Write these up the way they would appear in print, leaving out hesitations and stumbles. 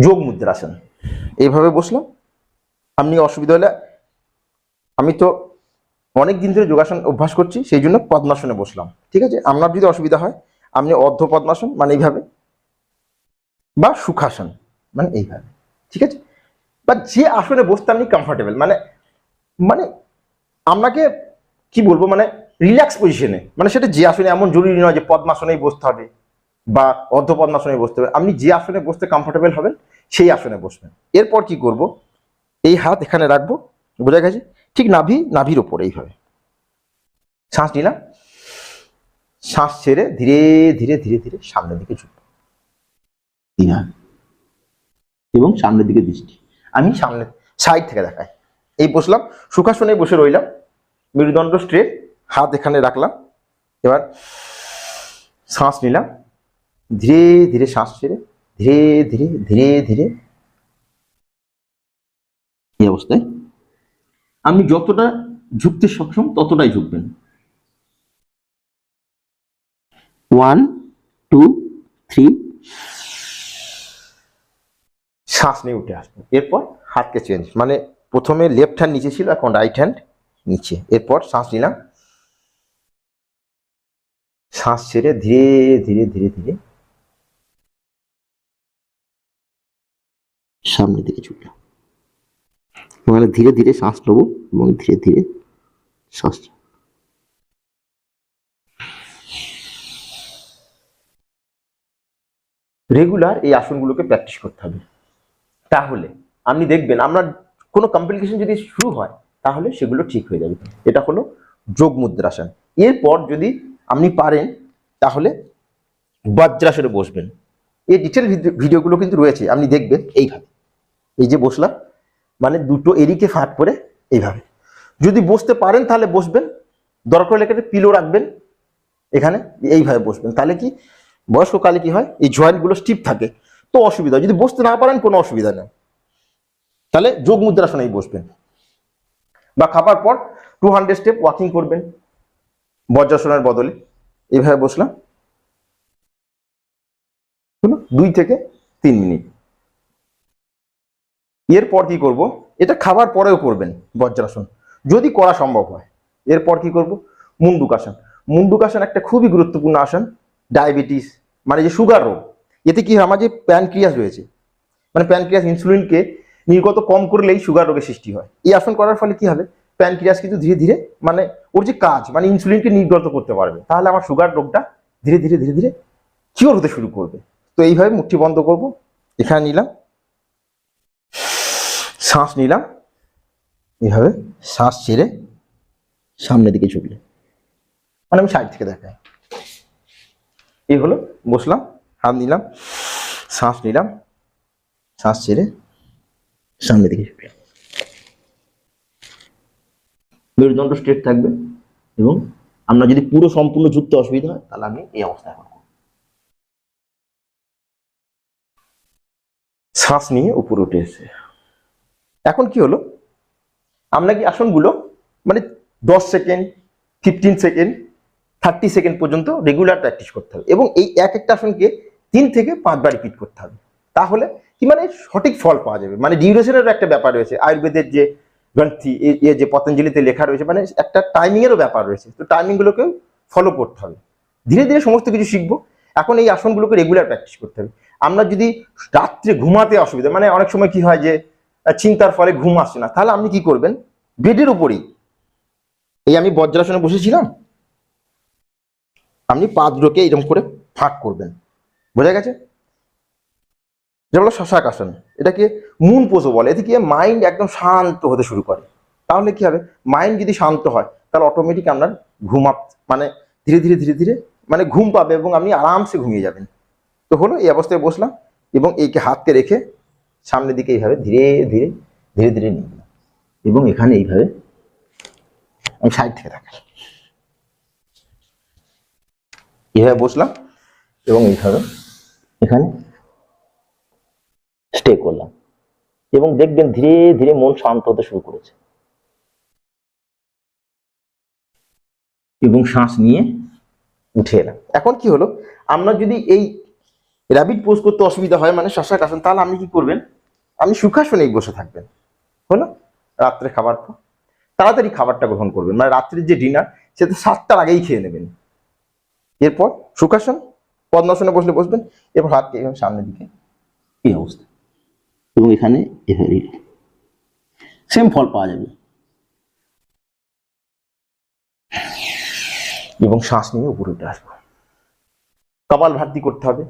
যোগ মুদ্রাসন। এইভাবে বসলাম। আপনি অসুবিধা হলে, আমি তো অনেক দিন ধরে যোগাসন অভ্যাস করছি, সেই জন্য পদ্মাসনে বসলাম, ঠিক আছে। আপনার যদি অসুবিধা হয় আপনি অর্ধ পদ্মাসন মানে এইভাবে, বা সুখাসন মানে এইভাবে, ঠিক আছে। বা যে আসনে বসতে আপনি কমফর্টেবল, মানে মানে আপনাকে কি বলবো, মানে রিল্যাক্স পজিশনে, মানে সেটা যে আসনে, এমন জরুরি নয় যে পদ্মাসনেই বসতে হবে বা অর্ধ পদ্মাসনে বসতে হবে। আপনি যে আসনে বসতে কমফোর্টেবল হবেন সেই আসনে বসবেন। এরপর কি করব, এই হাত এখানে রাখবো, বোঝা গেছে, ঠিক নাভির ওপরে এইভাবে শ্বাস নিলাম, শ্বাস ছেড়ে ধীরে ধীরে ধীরে ধীরে সামনের দিকে ঝুঁকবো, এবং সামনের দিকে দৃষ্টি। আমি সামনে সাইড থেকে দেখাই। এই বসলাম, সুখাসনে বসে রইলাম, মেরুদণ্ড স্ট্রেট, হাত এখানে রাখলাম। এবার শ্বাস নিলাম, ধীরে ধীরে শ্বাস ছেড়ে ধীরে ধীরে ধীরে ধীরে এই অবস্থায় আপনি যতটা ঝুঁকতে সক্ষম ততটাই ঝুঁকবেন। 1 2 3, শ্বাস নিয়ে উঠে আসবেন। এরপর হাতকে চেঞ্জ, মানে প্রথমে লেফট হ্যান্ড নিচে ছিল, এখন রাইট হ্যান্ড নিচে। এরপর শ্বাস নিলাম, শ্বাস ছেড়ে ধীরে ধীরে ধীরে ধীরে সামনের দিকে ঝুঁকলাম, মানে ধীরে ধীরে শ্বাস নেবো এবং ধীরে ধীরে শ্বাস। রেগুলার এই আসনগুলোকে প্র্যাকটিস করতে হবে, তাহলে আপনি দেখবেন আপনার কোনো কমপ্লিকেশন যদি শুরু হয় তাহলে সেগুলো ঠিক হয়ে যাবে। এটা হলো যোগ মুদ্রাসন। এরপর যদি আপনি পারেন তাহলে বজ্রাসনে বসবেন। এই ডিটেল ভিডিওগুলো কিন্তু রয়েছে, আপনি দেখবেন। এইভাবে, এই যে বসলাম, মানে দুটো এরিকে ফাঁক করে এইভাবে যদি বসতে পারেন তাহলে বসবেন, দরকার হলে একটা পিলো রাখবেন এখানে, এইভাবে বসবেন। তাহলে কি বয়স্ককালে কি হয়, এই জয়েন্টগুলো স্টিফ থাকে, তো অসুবিধা। যদি বসতে না পারেন কোনো অসুবিধা নেই, তাহলে যোগ মুদ্রাসনেই বসবেন। বা খাবার পর 200 স্টেপ ওয়াকিং করবেন বজ্রাসনের বদলে। এইভাবে বসলাম 2 থেকে 3 মিনিট। এরপর কি করব, এটা খাবার পরেও করবেন বজ্রাসন যদি করা সম্ভব হয়। এরপর কি করব, মুন্ডুকাসন। মুন্ডুকাসন একটা খুবই গুরুত্বপূর্ণ আসন। ডায়াবেটিস মানে যে সুগার রোগ, এতে কি হয়, আমার যে প্যানক্রিয়াস রয়েছে, মানে প্যানক্রিয়াস ইনসুলিনকে নির্গত কম করলেই সুগার রোগের সৃষ্টি হয়। এই আসন করার ফলে কি হবে, প্যানক্রিয়াস কিন্তু ধীরে ধীরে, মানে ওর যে কাজ, মানে ইনসুলিনকে নির্গত করতে পারবে, তাহলে আমার সুগার রোগটা ধীরে ধীরে ধীরে ধীরে কিওর হতে শুরু করবে। তো এইভাবে মুঠি বন্ধ করব, এখানে নিলাম, শ্বাস নিলাম, এইভাবে শ্বাস ছেড়ে সামনের দিকে ঝুঁকলে, মানে আমি সাইড থেকে দেখাই। এই হলো, বসলাম, হাত নিলাম, শ্বাস নিলাম, শ্বাস ছেড়ে সামনের দিকে ঝুঁকলাম। মেরুদণ্ড স্ট্রেট থাকবে, এবং আমরা যদি পুরো সম্পূর্ণ ঝুঁকতে অসুবিধা হয় তাহলে আমি এই অবস্থায় করব। শ্বাস নিয়ে উপরে উঠে এসে, এখন কি হলো, আমরা কি আসনগুলো মানে 10 সেকেন্ড, 15 সেকেন্ড, 30 সেকেন্ড পর্যন্ত রেগুলার প্র্যাকটিস করতে হবে, এবং এই এক একটা আসনকে 3 থেকে 5 বার রিপিট করতে হবে। তাহলে কি, মানে সঠিক ফল পাওয়া যাবে। মানে ডিউরেশনের একটা ব্যাপার রয়েছে, আয়ুর্বেদের যে গ্রন্থি, যে পতঞ্জলিতে লেখা রয়েছে, মানে একটা টাইমিং এরও ব্যাপার রয়েছে। তো টাইমিং গুলোকে ফলো করতে হবে, ধীরে ধীরে সমস্ত কিছু শিখবো। এখন এই আসনগুলোকে রেগুলার প্র্যাকটিস করতে হবে। আমরা যদি রাত্রে ঘুমাতে অসুবিধা, মানে অনেক সময় কি হয় যে চিন্তার ফলে ঘুম আসছে না, তাহলে আপনি কি করবেন, বেডের উপরেই, এই আমি বজ্রাসনে বসেছিলাম, আপনি পা দুটোকে এরকম করে ফাঁক করবেন, বোঝা গেছে। যেগুলো শশাক আসন, এটাকে মুন পোজও বলে। এতে কি মাইন্ড একদম শান্ত হতে শুরু করে। তাহলে কি হবে, মাইন্ড যদি শান্ত হয় তাহলে অটোমেটিক আপনার মানে ধীরে ধীরে ধীরে ধীরে মানে ঘুম পাবে, এবং আপনি আরামসে ঘুমিয়ে যাবেন। তো হলো, এই অবস্থায় বসলাম, এবং এইকে হাতকে রেখে সামনের দিকে এইভাবে ধীরে ধীরে ধীরে ধীরে নিয়ে গেলাম, এবং এখানে এইভাবে আমি সাইড থেকে দেখাই, এইভাবে বসলাম, এবং এইভাবে এখানে স্টে করলাম, এবং দেখবেন ধীরে ধীরে মন শান্ত হতে শুরু করেছে, এবং শ্বাস নিয়ে উঠে এলাম। এখন কি হলো, আমরা যদি এই র্যাবিড পোজ করতে অসুবিধা হয় মানে শশাকাসন, তাহলে আপনি কি করবেন, আপনি সুখাসনেই বসে থাকবেন। হলো, রাত্রে খাবার পর তাড়াতাড়ি খাবারটা গ্রহণ করবেন, মানে রাত্রির যে ডিনার সেটা 7টার আগেই খেয়ে নেবেন। এরপর সুখাসন, পদ্মাসনে বসলে বসবেন, এরপর হাতকে এইভাবে সামনের দিকে, এই অবস্থা, এবং এখানে সেম ফল পাওয়া যাবে। এবং শ্বাস নিয়ে উপরে উঠে আসবো। কপাল ভাতি করতে হবে,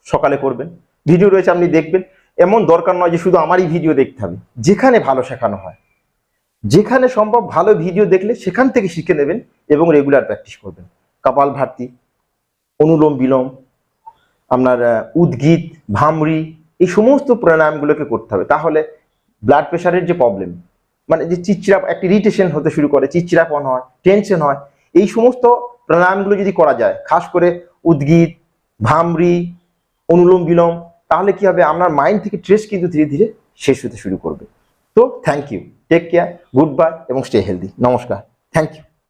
সকালে করবেন, ভিডিও রয়েছে আপনি দেখবেন। এমন দরকার নয় যে শুধু আমারই ভিডিও দেখতে হবে, যেখানে ভালো শেখানো হয়, যেখানে সম্ভব ভালো ভিডিও দেখলে সেখান থেকে শিখে নেবেন এবং রেগুলার প্র্যাকটিস করবেন। কপাল ভাতি, অনুলোম বিলোম, আপনার উদ্গীত, ভামরি, এই সমস্ত প্রাণায়ামগুলোকে করতে হবে। তাহলে ব্লাড প্রেশারের যে প্রবলেম, মানে যে চিচিরা একটা ইরিটেশন হতে শুরু করে, চিচিরাপন হয়, টেনশন হয়, এই সমস্ত প্রাণায়ামগুলো যদি করা যায়, খাস করে উদ্গীত, ভামরি, অনুলোম বিলোম, তাহলে কি হবে, আপনার মাইন্ড থেকে স্ট্রেস কিন্তু ধীরে ধীরে শেষ হতে শুরু করবে। তো thank you, take care, good bye এবং স্টে হেলদি। নমস্কার, থ্যাংক ইউ।